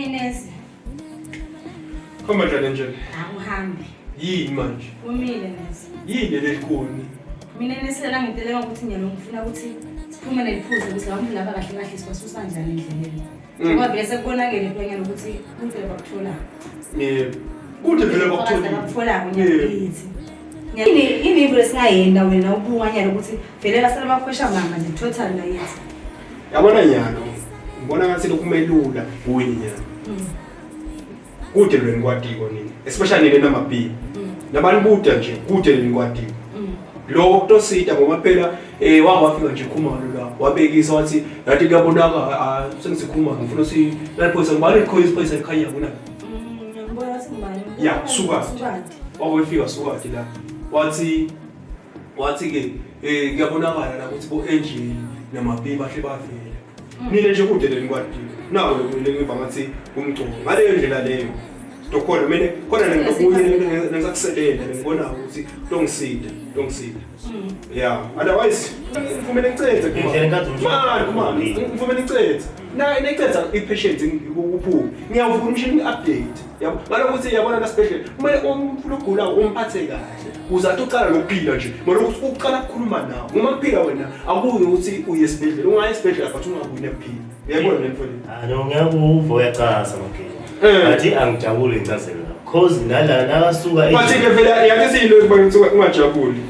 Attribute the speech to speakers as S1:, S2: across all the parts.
S1: Nesi.
S2: Khoma njani?
S1: Akuhambi.
S2: Yini manje?
S1: Umile Nesi.
S2: Yini lelikhuni?
S1: Mina nesela ngiteleka ukuthi nyalo ngifuna ukuthi siphume neliphuzo ukuthi abantu laba kahle kahle sikwasusa kanjani endleleni. Ngoba vele sekubonakele phela ukuthi kunze bakuthola.
S2: Yebo. Kunje vele bakuthola.
S1: Bakuthola kunyakithi. Yini into esingayenda wena ubunganyalo ukuthi vele basala bakhwesha mama nje total la yethi.
S2: Yabona nyalo. Ngibona ngathi lokumelula kuwini nyalo. Kude lweni kwadiko nini especially le number B nabantu buda nje kude lweni kwadiko lo kutosida ngoba phela wafika nje Khumalo la wabekisa wathi yathi kuyabonaka sengisikhuma ngifuna si lapho ngibale khoyisa phoyisa ekhaya kuna
S1: ngibona wathi ngibani
S2: ya suka wafika suka la wathi ke kuyabonakala la ukuthi bo engine namaB bahle bavela nile nje kude lweni kwadiko nawo lengiva ngathi umculo ngaleyo ndlela leyo Dokona mina khona nengizakuselela ngibona ukuthi dongisida yeah otherwise ngifumene icethe ngifumene icethe naye necetha ipatient ukuphuma ngiyavuma umshini update yabo ngalokuthi yabona la special kumele umfuna ugula umphathe kahle uzathi uqala lokuphila nje ngoba ukuthi uqala ukukhuluma nawe uma kuphila wena akuyi ukuthi uye esibhedlela ungayi esibhedlela but ungabuye kuphila uyayibona le mfowethu
S3: no ngiyakuva uyaqasa okay athi angijabule incazelo cause nala nakasuka
S2: bathi ke vela yathi siyilo kuba ungajabuli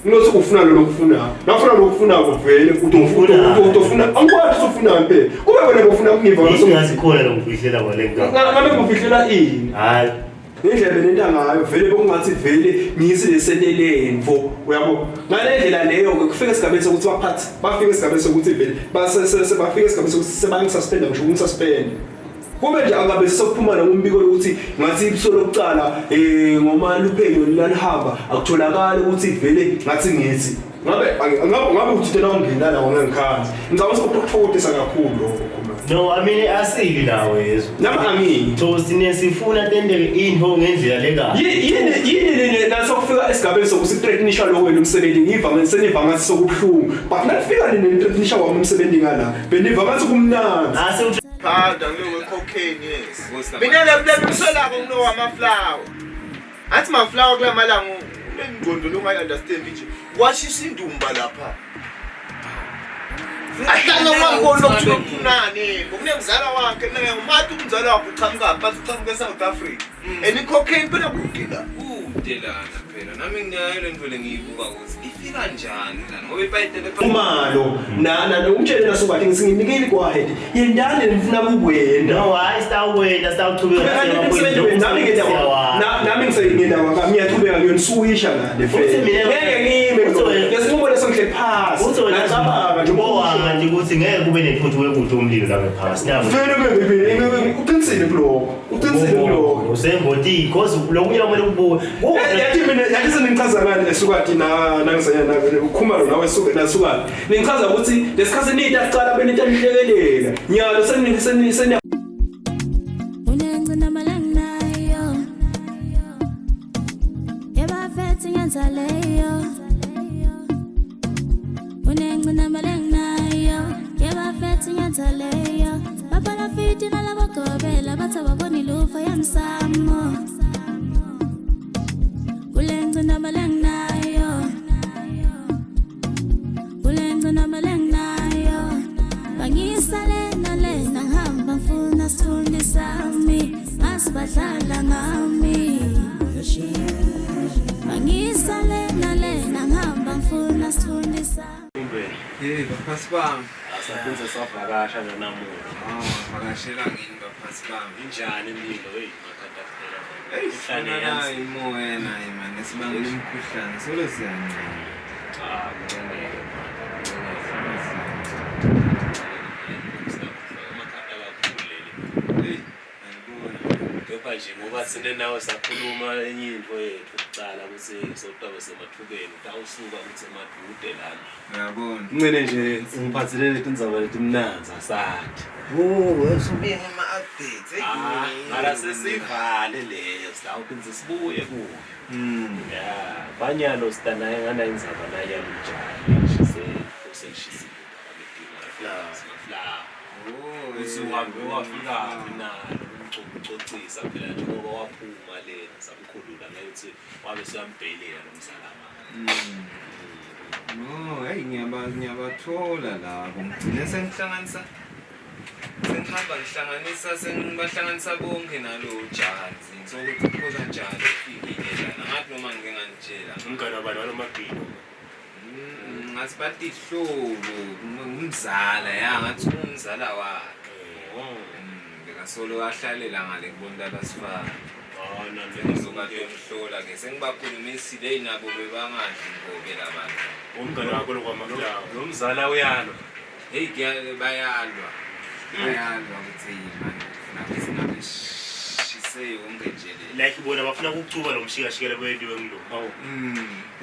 S2: unothi ufuna lo lokufuna nafuna lo lokufuna kuvele utofuna angikwazi ufuna impela kube wena ufuna ukungiva
S3: ngasikhona lo ngifihlela kwalenga
S2: ngabe ngifihlela ini
S3: hayi
S2: indlela lenta ngayo vele bokungathi vele ngisileseleleni mfo uyabo ngale ndlela leyo kufika esigabeni sokuthi baphathi bafika esigabeni sokuthi vele bafika esigabeni sokuthi sebangisusspend ngisho unsuspend kube nje angabe sisokuphuma ngombiko ukuthi ngathi ibiso lokucala ngomaluphenyo lihamba akutholakala ukuthi vele ngathi ngithi ngabe uthi la ungena la ngengikhanzi ngicabanga ukufokotisa kakhulu lokho
S3: no I mean asili nawe yezo
S2: nama angini
S3: so sinesifuna tendele into ngendlela lekahle
S2: yini naso kufika esigabeni sokusitrainisha lo wena umsebenzi ngiva ngiseniva ngathi sokubuhlungu but nafika nentrainisha wami umsebenzi ngala beniva ngathi kumnandi
S4: Phanda ngeke cocaine yes. Mina lebusela ngono wamaflower. Athi maflower kula malanga unengqondo longayi understand nje. Washisa indumba lapha. Ahlanga wangibona ukuthunani. Ngokunemzala wakhe nake umathi umzala wakhe uqhamuka phansi uqhamuka eSouth Africa. And cocaine phela kudela.
S5: Udelana phela nami ngiyayelo ndvele ngiyibuka ukuthi ifika njani lana ngoba ibayitele
S2: Khumalo na umtshele nasubathi ngisinginikile kwahead yendane nifuna kuwena
S3: no hayi stawena stawuthubeka
S2: nami ngisengena kwaka ngiyaqhubeka ngiyonisuwisha ngale ngeke ngime ngesinqumo lesanhle phasi ngicabanga nje
S3: ngoba nje ukuthi ngeke kube nephuthu wekudla umlilo la ngephasi
S2: vele uqinisile kuloko
S3: usemboti because lokunye kumele ubuke
S2: yathi sengichaza ngani esukathi nangisayana ukhumalo nawe nasuka ningichaza ukuthi lesikhathi nithi aqala benita nihlekelela nyalo seni
S6: unengcina malangnayo yabafethi ngenzaleyo unengcina malangnayo yabafethi ngenzaleyo bapala fiti nalabagobela bathaba lufa yamsamo ulengcina malangnayo bangisale nalena ngihamba ngifuna sifundi sami masibadlala ngami bangisale nalena ngihamba ngifuna sifundi sami
S5: baphansi bami
S3: asaphinde safakasha namuhla
S5: vakashela ngini baphansi bami
S3: injani impilo makhanda phela
S5: uhlale imoya naye man nesibangela imikhuhlane solo siyancane
S3: kufanele kepha nje ngoba sine nawe sakhuluma enye into yethu kucala ukuthi soqhabe semathubeni utawusuka ukuthi emadude lana
S5: uyabona
S3: ngene nje ngiphathele indzaba letimnanzi asathi
S5: usubiyele ama-updates
S3: ngala sesivale leyo sitawuphinze sibuye kuyo ya banyalo sitanaye ngana indzaba naye yalunjani useshisiwe flower usuhambe wafika nalo ucocisa phela njengoba waphuma lena samkhulula ngayokuthi wabe siyambhelela nomzalama.
S5: No, hey ngiyabathola labo. Ngicine sengihlanganisa sengibahlanganisa bonke nalo Janzi. Ngizokuthi kanjalo ufikile lana ngathi noma ngike nganitshela.
S4: Umngane wabani walomabhilo.
S5: Ngasibathi ihlobo ngumzala ngathi umzala wakhe. Bekasolo wahlalela ngale kubonta basifana. Ngizokade ngihlola ke sengibakhulumisile nabo bebangadli ngobe labantu.
S4: Umngane wakho lokwamaflawa.
S3: Nomzala uyalo.
S5: Hey bayalwa ukuthi manje ufuna ukuthi ngabe shise wonke nje le.
S4: Like bona bafuna ukucuba lo mshikashikele kwediwe ngilo. Hawu.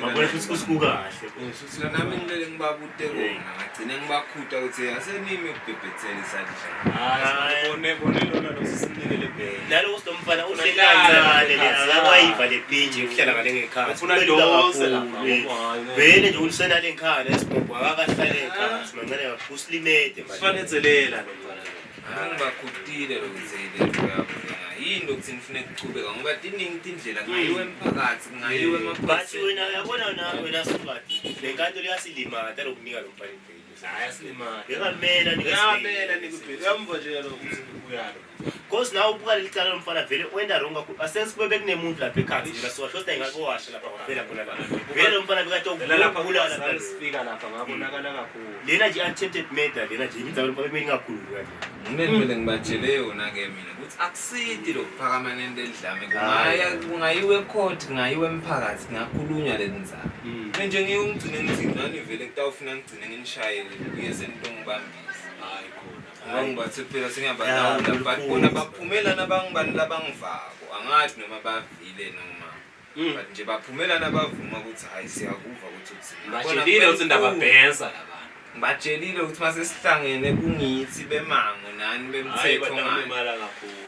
S4: Babona futhi kusibuka kahle.
S5: Futhi la nami ngilele ngibabute kona ngagcina ngibakhuta ukuthi asenimi ukubhebhethela isandla.
S3: Bone lona losinikele bheke.
S4: Nalo usomfana uhlekancane le akayiva le page ukuhlala ngale ngekhaya.
S3: Ufuna dose lapha.
S4: Vele nje ulisena le nkhaya esibhobho akakahlale ekhaya simancane kakusilimete manje.
S3: Kufanetselela lo mfana.
S5: Angibakhutile lokuzele uyabona. Yini ukuthi nifune ukuchubeka ngoba iningi indlela ngayiwe emphakathi ngayiwe emaphandleni.
S4: Bathi wena uyabona wena subathi le nkantolo yasilima lokunika lo mfana impilo.
S3: Ayasilima.
S4: Ngamela
S3: nikubheka. Yamva nje ukuthi uyalo.
S4: Because now ubuka licala lomfana vele wenda wrong kakhulu. Asensikube kunemuntu lapha ekhaya nje siwahlosta ingakowasha lapha phela khona la. Vele umfana bekathi ukubulala lapha
S3: sifika lapha ngabonakala kakhulu.
S4: Lena nje attempted murder lena nje imizamo lomfana emini kakhulu kanje.
S5: Ngimele ngibatshele yona ke mina ukuthi akusithi lokuphakamana endledlame kungayiwe court kungayiwe emphakathi ngakhulunywa lenzaba. Manje ngiyongcine ngithi nani vele kutawufuna ngigcine nginishayele kuyeze into ngibambisa.
S3: Hayi khona.
S5: Ngibathi phela sengiyabalawula but bona baphumela nabangibani labangivako angathi noma bavile noma but nje baphumela nabavuma ukuthi hayi siyakuva ukuthi uthini.
S3: Batshelile ukuthi indaba bhensa labantu.
S5: Batshelile ukuthi mase sihlangene kungithi bemango nani bemthetho ngani.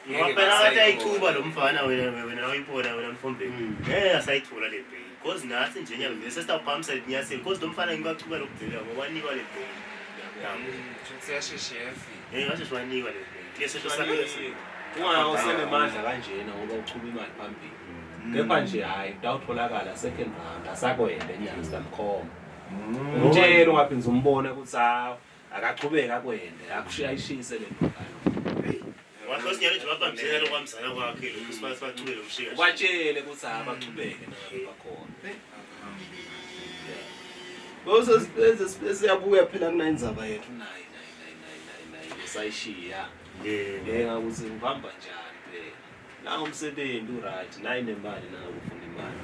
S4: Ngoba phela athi ayichuba lo mfana wena uyibona wena mfombeni. Asayithola le bheki. Because nathi nje nyalo bese sitawuphamisa linyaseli because lo mfana ngibachuba lokudlela ngoba wanikwa le bheki.
S5: Siyasheshe yafi.
S4: Ngasho wanikwa le bheki. Leso sakhe
S3: Ungasenemandla kanjena ngoba uchuba imali phambili. Kepha nje hayi utawutholakala second round asakwenda enyanga sikamkhoma. Umtshelo ungaphinza umbone ukuthi akachubeka akwende ayishise le nto.
S4: Wakho sinyalo nje babambisela lokwamzala kwakhe lo sibachube lo mshika.
S3: Batshele ukuthi abachubeke nabo bakhona. Bose siyabuya phela kuna indzaba yethu nayi sayishiya. Ngakuthi ngihamba njani phela. La umsebenzi uright nayi nemali nawo ufuna imali.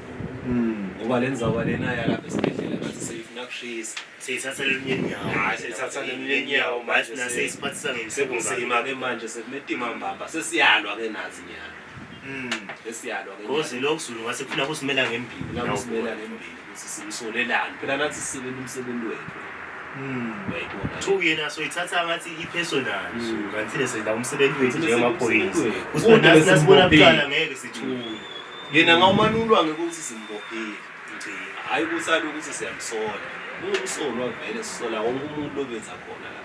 S3: Ngoba lendzaba lena yalapha esibhedlela ngathi seyifuna kushisa.
S4: Seyithatha leminye inyawo.
S3: Hayi seyithatha leminye inyawo
S4: manje naseyisiphathisa
S3: ngesebenzima ke manje sekunetima mbamba sesiyalwa ke nazi nyana. Esiyalwa ke.
S4: Ngoze lokuzulu ngase kufuna kusimela ngempilo.
S3: La kusimela ngempilo ukuthi simsolelane. Phela nathi sisebenza umsebenzi wethu.
S4: Thu yena soyithatha ngathi ipersonal kanti senza umsebenzi wethu njengamaphoyisa. Usibona nasibona bucala ngeke sithule.
S3: Yena ngawumanulwa ngekuthi simbophile. Hayi kusala ukuthi siyamsola. Umsolo vele sisola wonke umuntu obenza khona la.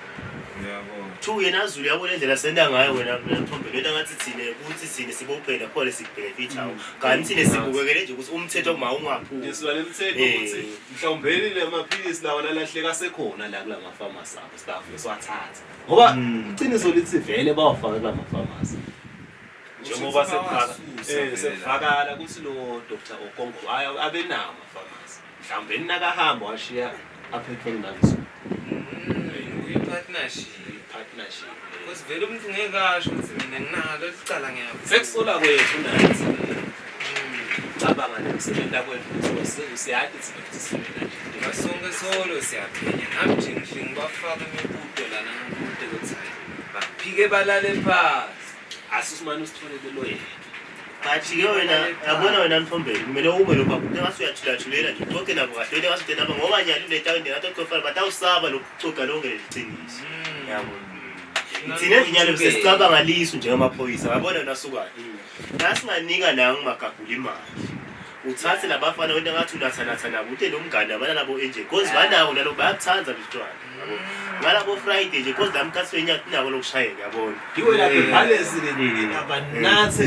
S5: Yabo.
S4: Thu yena azulu yabona indlela senda ngayo wena mthombe lento ngathi thine ukuthi sine sibophela phole sikbenefit hawo. Kanti thine sibukekele nje ukuthi umthetho kuma ungaphuli.
S3: Ngiswa lemithetho ukuthi mhlawumbe le maphilisi lawa lalahleka sekhona la kula mafamasi abo staff leswathatha. Ngoba iqiniso lithi vele bawafaka kula mafamasi. Njengoba sefakala ukuthi lo Dr. Okongo abenawo amafamasi. Mhlawumbe ninakahamba washiya aphethwe nazo. Partnership.
S5: Because vele umuntu ngeke asho ukuthi mina nginalo licala ngiyaphi.
S3: Sekusola kwethu nathi. Cabanga nemsebenzi kwethu usiyathi sisebenza nje.
S5: Basonke solo siyaphenya nami nje ngihle ngibafaka imibuto lana ngikude ukuthi baphike balale phansi.
S3: Asisimane usitholele lo yena.
S4: Bathi ke wena yabona wena mthombeni kumele ube lo baba ngathi uyathula-thulela nje uxoxe nabo kahle into ngathi nabo ngoba nyalo le tawo ngathi uxoxa batawusaba lokuxoxa lonke leqiniso. Yabona. Thina inyalo sesicabanga lisu njengamaphoyisa yabona nasukani. Nasinganika nangu magagula imali. Uthathe labafana wena ngathi unathanatha nabo uthe lo mngane abana nabo enje because banawo nalo bayathanda lutshwana. ngalabo Friday nje cause lami kasi wenyathi nako lokushayeka yabona
S3: Iwe lapha balesi ke nini abanathe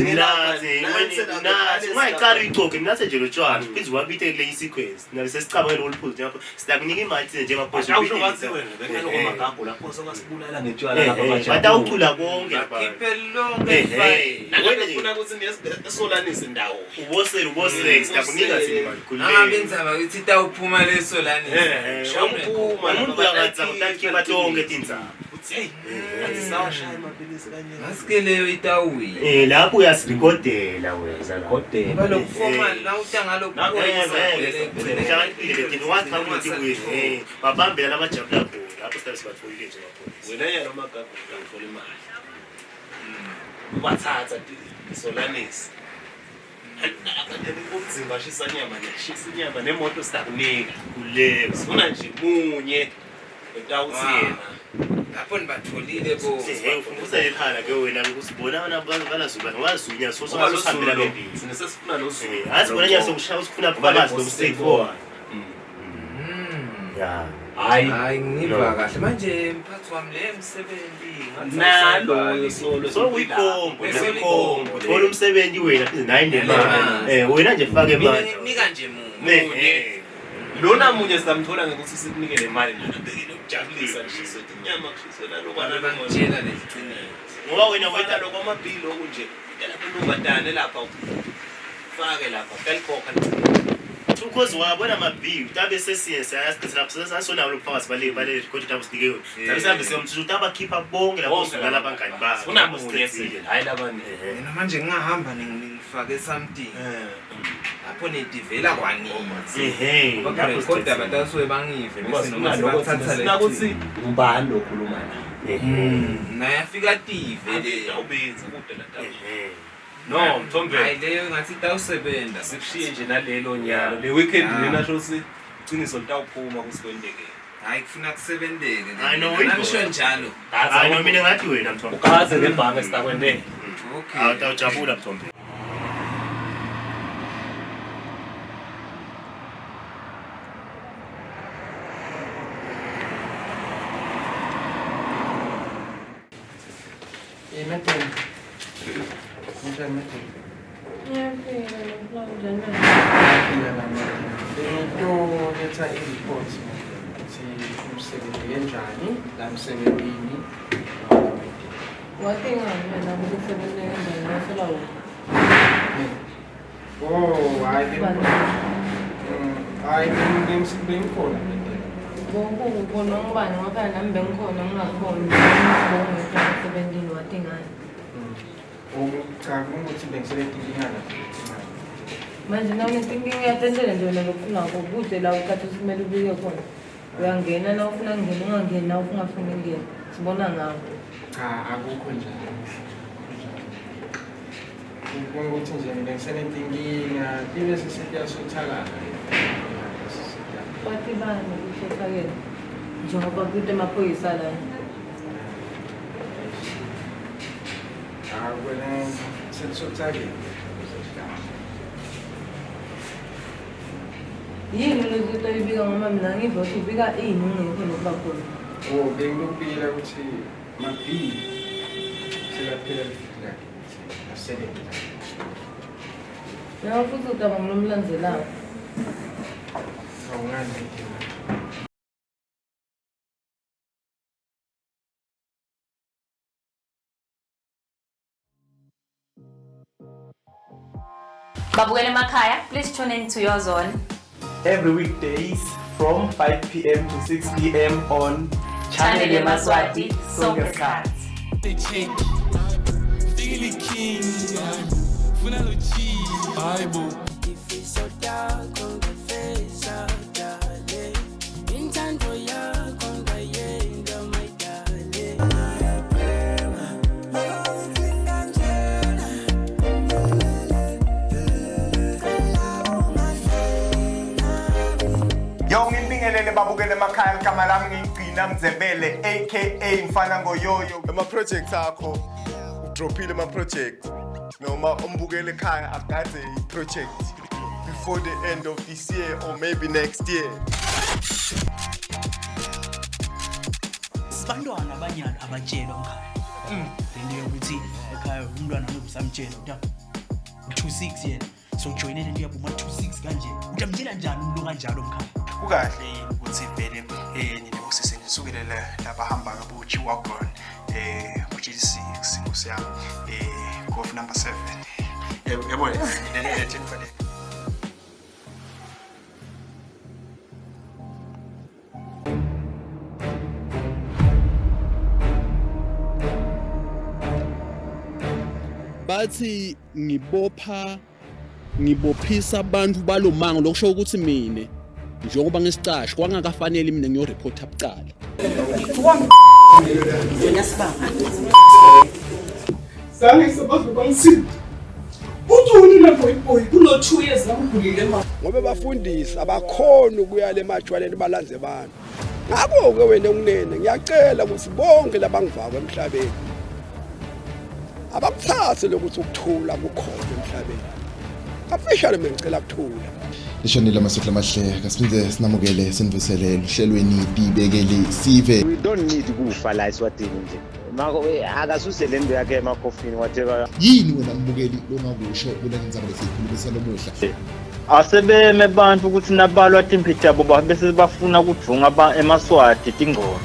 S4: ungayicala uyicoke ninathe nje lotshwala phinze wabithe kule sequence nabe sesicabangela oluphuzu lapho siyakunika imali njengaphozu
S3: awusho ngathi wena bengaloko magago lapho sokasibulala ngetshwala lapha bajabu
S4: batawuthula konke
S5: Bakhiphe lonke
S3: wena ufuna ukuthi ngesolanise indawo
S4: ubosele siyakunika imali
S5: angabe inzaba ukuthi itawuphuma leso lani
S4: umuntu uyakatsa kutakhipa tonke tindzaba
S3: hey athi sawashaya amaphilisi kanye
S5: Masike leyo itawuyi
S4: lapho uyasirikodela wena
S3: kodwa
S5: balokufoma la utanga
S4: babambela labajabula khona lapho sibatholile nje mapholisa
S3: wena yena nomagago uthola imali bathatha isolanisi umzimba shisa inyama nemoto sitakunika
S4: kuleka
S3: sifuna nje munye utawuthi yena
S5: lapho nibatholile bo
S4: usayekhala ke wena ukusibona abantu balazuba wazunya sosihambela bempini
S3: sinesifuna nozuba
S4: asibona nya sokushaya usifuna phakathi lo straight forward ya
S5: hayi ngiva kahle manje mphathi wami le emsebenzi
S3: nalo solo
S4: so uyikhombo thola umsebenzi wena phinze nayi nemali wena nje fake imali
S5: nika nje munye
S3: lona munye sitamthola ngekuthi sikunike le mali lana bekile ukujabulisa nje sothi inyama kushisela lokwana
S5: bangitshela leziqiniso
S4: ngoba wena
S3: wetha lokwamabhili okunje lapho ungatane lapha fake lapha kalikhokha
S4: because wabona amabhiyu tabe sesiyense ayasikhetha sona lokuphakathi bale record tabe sidike tabe sihambe siyomthuza ukuthi abakhipha bonke lapho singala abangani babo
S3: sifuna munye hayi labanye
S5: mina manje ngingahamba ngifake something lapho nedivela kwaninzi ngoba record abatasuke bangive bese noma sebathatha le
S3: ukuthi ubani lokhuluma
S5: nayafika tive le
S3: awubenzi kude la tabe no mthombe
S5: hayi leyo ngathi itawusebenza
S3: sikushiye nje nalelo nyalo le weekend lena shosi qiniso litawuphuma kusikwendeke
S5: hayi kufuna kusebenzeke
S4: I know
S5: ngisho njalo
S4: hayi mina ngathi wena mthombe
S3: ukaze ngebhange sitakwendeke
S5: okay
S4: awutawujabula mthombe
S7: Letha i-report ukuthi umsebenzi kanjani la msebenzini
S1: Wathingani wena ukusebenza kanjani wasela wona?
S7: hayi ngimsebenzini khona
S1: Bonke ubona ngubani ngaphela nami bengikhona ngingakhona ngingekho emsebenzini wathingani.
S7: cha ukuthi bengisebenza ingana
S1: Manje nawe thinking uyatendela nje wena lokufuna kude la ukhathi usimele ubike khona. Uyangena na ufuna ngene ungangeni na ufuna ngene. Sibona ngawo.
S7: cha akukho njalo ukuthi nje bengisebenza inkinga ibe sesiyasuthalana
S1: Bathi bani ukuthekakela. Njengoba kude amaphoyisa la.
S7: wena sesuthalile
S1: Yini lezo ibika ngoma mina ngiva ukuthi ubika ini ungekho nokuba khona.
S7: bengilubila ukuthi mabhili selaphela lifika asebenza
S1: Yawa futhi ucabanga nomlandelayo.
S7: awungani
S8: Babukele Emakhaya, please tune in to your zone.
S2: Every weekdays from 5 p.m. to 6 p.m. on
S8: Channel Yemaswati, Sonke Cut.
S9: Yo ngimbingelele babukele Emakhaya igama lami ngigcina Mzebele aka Mfana Ngoyoyo ema projects akho udropile ama project noma umbukele ekhaya agade I project before the end of this year or maybe next year
S10: abantwana abanyana abatshelwa ekhaya into yokuthi ekhaya umntwana usamtshela ukuthi 26 yena sojoyinele into yabo 26 kanje utamtshela njani umuntu kanjalo ekhaya
S2: kukahle yini ukuthi vele nina kusiseni sukele labahamba ngabo G-Wagon ku-G6 ngosiyami golf number 7 yabona nene fanele
S11: bathi ngibophisa abantu balomango lokusho ukuthi mina njengoba ngesicashi kwangakafanele mina ngiyoreport abucala
S1: wena sibanga
S2: sangisebenza bangisithi uthuni lapho boy kulo 2 years ngakubhulile manje
S11: ngoba bafundisi abakhona ukuya le majwaleni balanze abantu ngakho ke wena unene ngiyacela ukuthi bonke labangivaka emhlabeni abakuthathe lokuthi ukuthula kukhona emhlabeni officially ngicela ukuthula
S12: lishonile amasokla amahle kasiphinde sinamukele sinivuselele uhlelweni dibekele sive
S13: we don't need kufa la Eswatini nje mako akasuse lento yakhe emakofini whatever
S12: yini wena mbukeli longakusho kuleni ndzaba lesikhulumisa lomuhla
S13: asebeme abantu ukuthi nabalwa timphithi yabo bese bafuna kudvunga emaswati tingqondo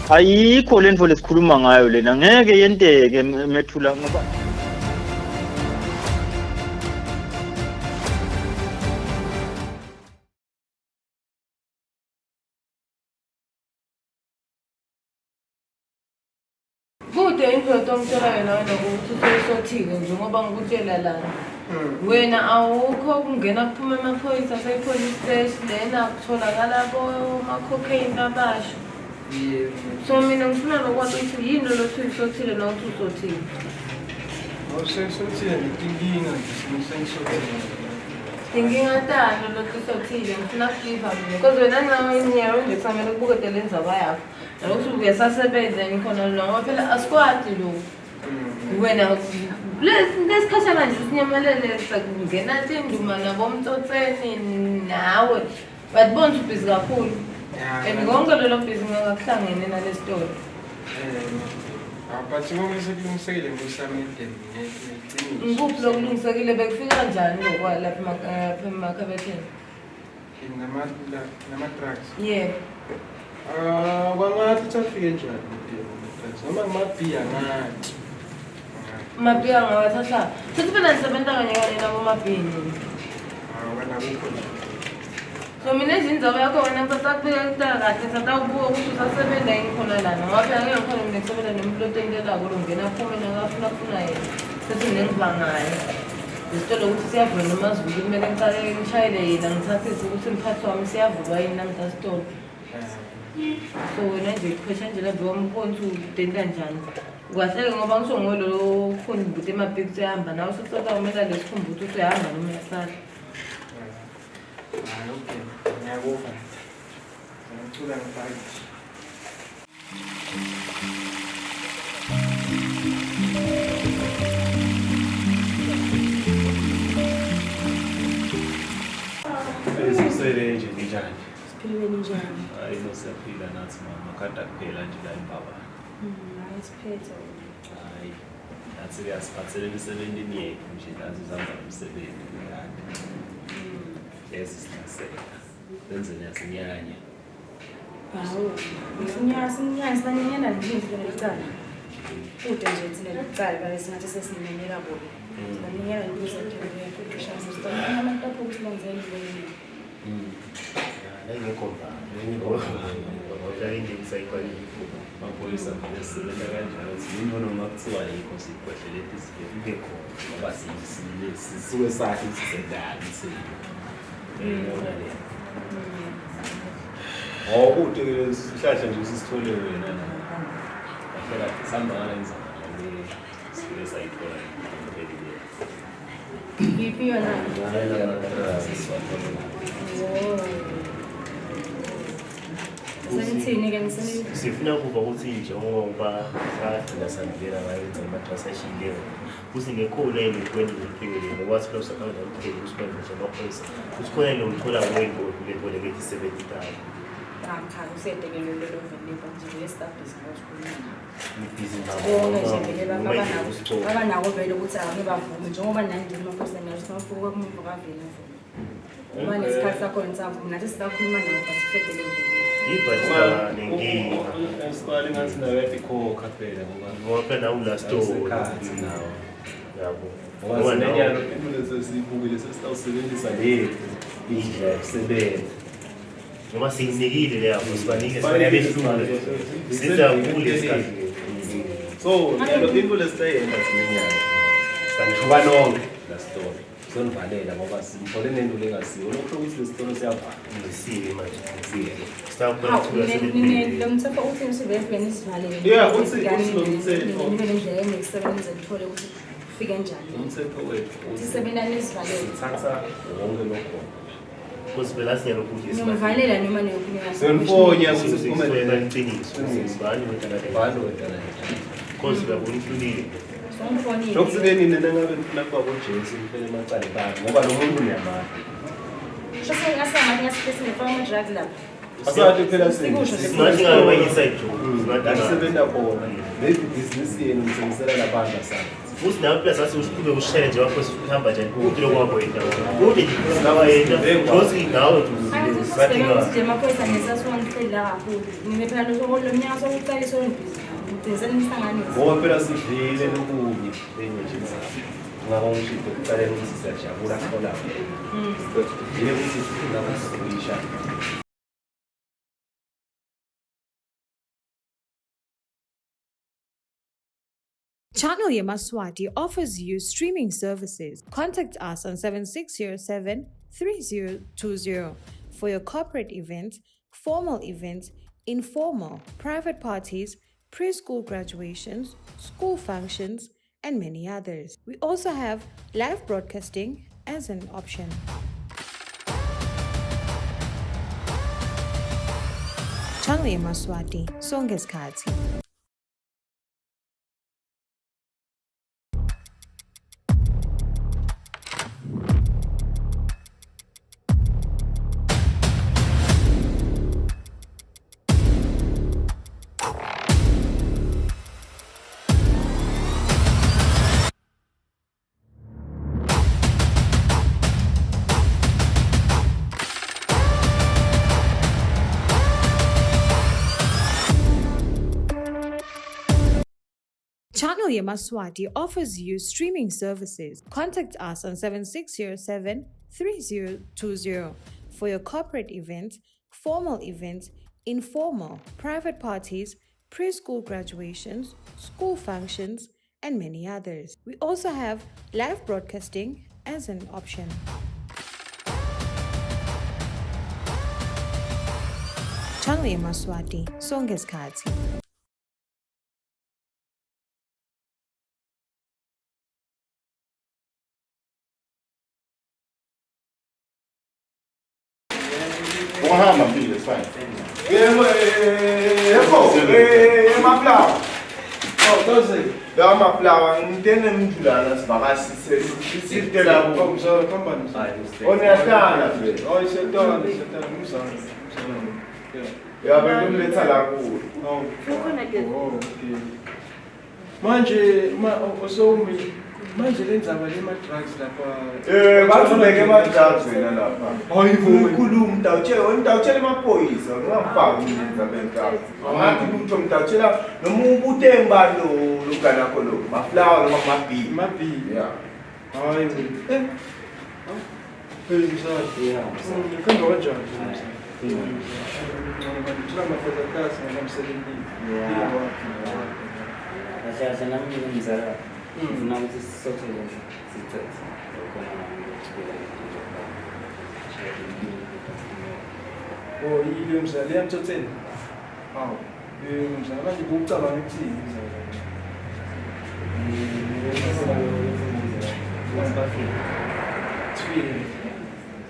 S13: ayikho lento lesikhuluma ngayo lena ngeke yenteke methula ngoba
S14: kude indoda omtshela yena wena ukuthi usesothike njengoba ngikutshela lana wena awukho kungena kuphuma amaphoyisa asepolice station lena kutholakala bomacocaine abasho so mina ngifuna lokwazi ukuthi yini lothi uyisothile nokuthi usothile
S7: awusesothile ngitinkinga ngisengisothile
S14: inkinga tani lothi usothile ngifuna kudiva mina because wena nawe inyaro nje kusamele kubukete le ndzaba yakho nalokuthi uyasasebenza ngikhona noma phela asikwadi lo wena lesikhashana nje usinyamelele sakungena tindumana bomtsotseni nawe but bona ubhizi kakhulu and konke lelo bhizi ngakakuhlangene nale story
S7: but ngoba sekulungisekile ngosamende
S14: ngikuphi lokulungisekile bekufika kanjani lokwa lapha emakhabetheni
S7: nama-drugs
S14: yebo
S7: kwangathi uthafike njani noma ngimabhiya ngathi
S14: mabhiya ngawathatha futhi phela nisebenza kanye kanye nabo mabhini
S7: wena kukho
S14: so mina izindzaba yakho wena ngisasakubeka kutala kahle satawubuka ukuthi usasebenza yini khona lana ngoba phela ngeke ngikhona mina kusebenza nomuntu otentelako longena aphume nakafuna yena sethi nengibangane isitolo ukuthi siyavula nomazulu kumele ngicale ngishayele yena ngithathise ukuthi mphathi wami siyavulwa yini nangisasitolo so wena nje ikhwesha nje lapho wambona ukuthi utenta njani kwahleke ngoba ngisho ngolo khona ukuthi emabhiki uyahamba nawe usuthatha umela lesikhumbuzo ukuthi uyahamba noma uyasala
S7: okay ngiyakupha ngicula ngibhaki
S3: Sisele nje njani?
S1: Siphilweni njani?
S3: Hayi siyaphila nathi mama, kade kuphela nje la eMpabane.
S1: Hayi siphethe.
S3: Hayi. Nathi siyasiphathele emsebenzini yethu nje nathi sizama umsebenzi ngani. Sisaseka. Lenze nasinyanya.
S1: Hawu, ngifuna sinanyana nje lecala. Ude nje thina lecala bese singathi sesinyanyela bo. Sinanyana nje senhle kuqisha sisitona amatapho ukuthi benzeni lo.
S4: Ngikho ngoba indingisa ikwali
S3: amaphoyisa asebenza kanjalo sibona noma kuthiwa yikho sikwehlele izinto khona ngoba sisuke sathi sisendani ngiyona le ukuthi isihlahla nje sisithole wena na kahle sihamba ngenzaba le sike sayithola impelile
S1: Yipi yona?
S4: sifuna ukuva ukuthi njengoba sagcina sandlela ngayenza ama-transaction kuthi ngekhona yini ukwenza uphekele ngoba siphela usakhanda uphekele usibenza nje amaphoyisa kuthi khona yini ukuthola kwento leboleke ithi 70,000
S1: ngamkhaya usedekelwe lelo vele nje established ngosikhuluma.
S3: Ibhizinisi.
S1: Bonke nje vele babanako vele ukuthi angibavume njengoba nanje mafose ngiyathi mafuka kumuntu kavela vele. Uma nesikhathi sakho nisavuma nathi sisakhuluma nabo but sifedele vele.
S4: Ibhasi nenkingi.
S3: Esikwali ngathi nawe ekhokha phela
S4: ngoba phela ula store
S3: nawo.
S4: Yabo.
S3: Ngoba nenyalo into lesibukile sesitawusebenzisa le indlela yokusebenza.
S4: Ngoba sinikile le yabo sibanike sibanike siza ukule isikhathi.
S3: So, yalo into lesitayenza sinenyalo. Sanjuba nonke la story. Sonvalela ngoba simphole nento lengasiyo. Lokho ukuthi lesitolo siyavala.
S4: Ngisiwe manje.
S3: Ngisiwe.
S4: Stawukhona
S1: Lo mthetho uthi usivele nisivalele.
S3: Yeah, uthi usilomthetho.
S1: Nibe nendlela enikusebenza nithole ukuthi ufike njani.
S3: Umthetho wethu.
S1: Sisebenza nisivalele.
S3: Sithatha wonke lokho.
S4: Kusibela sinyalo ukuthi
S1: Niyovalela noma niyokunika.
S3: Senfonya ukuthi siphumelele
S4: iqiniso. Sibani wedala
S3: bani wedala.
S4: Cause babonile.
S3: Lokusibeni nina ngabe lapha koJesu impela emacala bani ngoba lo muntu uyamanga.
S1: Shose ngasama ngasiphethe farm drugs lapha.
S3: Asathi phela
S4: singathi ngabe inside job.
S3: Singathi sebenza khona. Maybe business yenu msengisela labantu asana.
S4: Futhi nawe plus asibe ushele nje wakho uhamba nje ukuthi lokwakho yena. Ukuthi nje ngaba yena because ngawe
S1: Sathi nje maphoyisa nesasiwangihlela kakhulu. Nime phela lo mnyaka sokuqala sonibhizi. Ngizeni nihlanganise.
S3: Ngoba phela sidlile lokunye enye nje msathi. Ngakho ngishilo kuqalela ukuthi siyajabula khola. Yebo ukuthi sifuna ukusisha.
S15: Channel Yamaswati offers you streaming services. Contact us on 7607-3020 for your corporate events, formal events, informal, private parties, preschool graduations, school functions, and many others. We also have live broadcasting as an option. Channel Yamaswati, Songesikhathi. Channel Yamaswati offers you streaming services. Contact us on 7607-3020 for your corporate events, formal events, informal, private parties, preschool graduations, school functions, and many others. We also have live broadcasting as an option. Channel Yamaswati, Songesikhathi.
S9: Ungahamba mpilo fine. Yebo emaplawa. Oh doze. La maplawa ngitene mdulana sivakasi sisitela ku msolo company. Onehlala nje. Oh isetona umsana. Ya bekumletha la ku. Oh. Okay. Manje osowumi manje lenzaba le drugs lapha bathubeke ama-drugs wena lapha hayikhuluma mdawutshela emaphoyisa ngingafaki ngenza benkazi angathi lutho mdawutshela noma ubute ngibani loganakho lo maflawa noma mabhii ya hayi msati kamba kanjani ngithola amafazakasi ngamselendini
S16: kahle nami ngimzala ngifuna ukuthi sisothele sithethe
S9: oh yile mzala yamthotheni hawu mzala manje ukucabanga ukuthini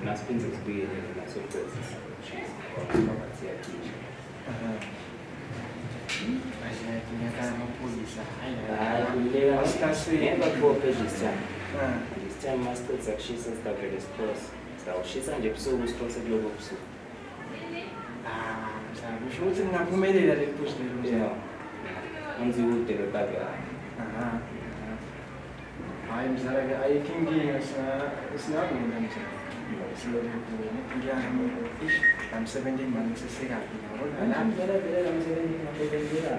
S16: nasiphinze sibuyele nasophethe this time must zakushisa sitavele sicross sitawushisa nje ebusuku sicross kulobo busuku
S7: kusho ukuthi ngingaphumelela le push lelo.
S16: Yeah. Anzi kude lokabi.
S7: Aha. Hayi mzala ke ayikho inkinga singabuka nje. Silokhu ngiyahamba ish I'm 17 months sesekabi yabona.
S16: Nami vele I'm 17 ngaphelele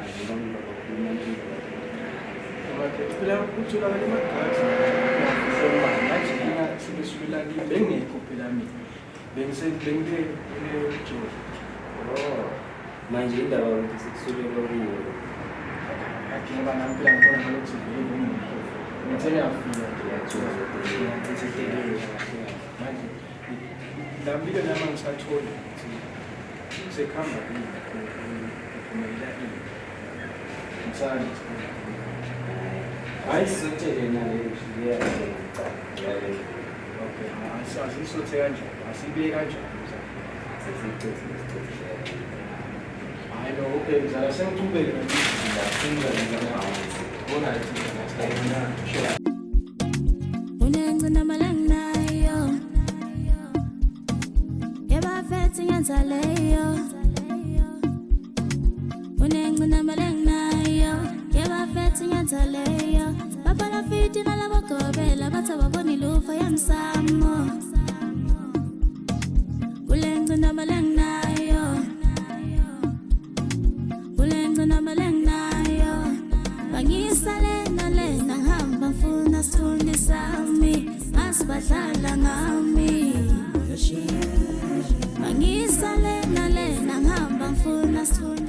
S7: Okay, phela utholakala emagazi. Manje mina sibisukela kimi bengekho phela mina. Bengise Joe.
S16: Oh. Manje indaba ukuthi sikusulela kuyo.
S7: Akhiba nami phela ngibona ngalokuthi vele ngumntu. Ngithena afika nje. Manje lambile nami ngisathola ukuthi sekhamba kuphumelela ini. Ngitsani.
S16: Hayi sizotshela nale yeah.
S7: Okay, asisothe kanjani? Asibeke kanjani? Hayi no, okay, mzala sengichubeke
S6: Unengcina malangnayo yabafethi ngenzaleyo unengcina malangnayo yabafethi ngenzaleyo babala fiti nalabagobela bathi babona ilufa yamsamo ulengcina malangnayo ulengcina malangnayo bangisale nalena ngihamba ngifuna sithundi sami masibadlala ngami bangisale nalena ngihamba ngifuna sithundi